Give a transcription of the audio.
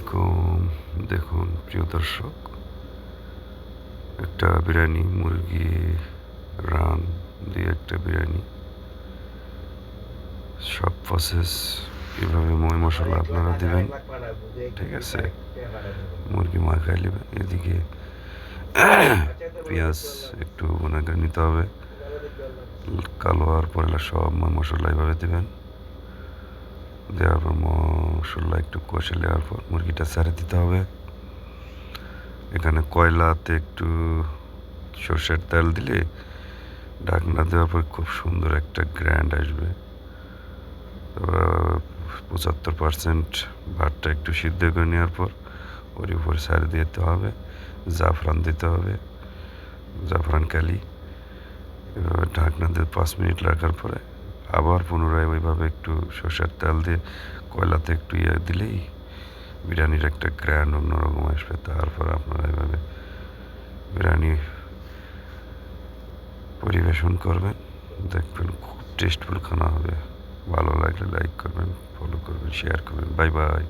আলাইকুম। দেখুন প্রিয় দর্শক, একটা বিরিয়ানি মুরগি রান দিয়ে একটা বিরিয়ানি, সব প্রসেস এভাবে মই মশলা আপনারা দেবেন। ঠিক আছে, মুরগি মাখাই নেবেন। এদিকে পেঁয়াজ একটু মনে করে নিতে হবে, কালো আর পরে সব মই মশলা এভাবে দেবেন। দেওয়ার পর মশলা একটু কষে নেওয়ার পর মুরগিটা ছেড়ে দিতে হবে। এখানে কয়লাতে একটু সর্ষের তেল দিলে ঢাকনা দেওয়ার পর খুব সুন্দর একটা গ্র্যান্ড আসবে। 75% ভাতটা একটু সিদ্ধ করে নেওয়ার পর ওর উপর ছেড়ে দিতে হবে। জাফরান দিতে হবে, জাফরান কালি। এভাবে ঢাকনা দিয়ে 5 মিনিট রাখার পরে আবার পুনরায় ওইভাবে একটু সর্ষের তেল দিয়ে কয়লাতে একটু দিলেই বিরিয়ানির একটা গ্র্যান্ড অন্যরকম আসবে। তারপর আপনারা এভাবে বিরিয়ানি পরিবেশন করবেন, দেখবেন খুব টেস্টফুল খানা হবে। ভালো লাগলে লাইক করবেন, ফলো করবেন, শেয়ার করবেন। Bye bye.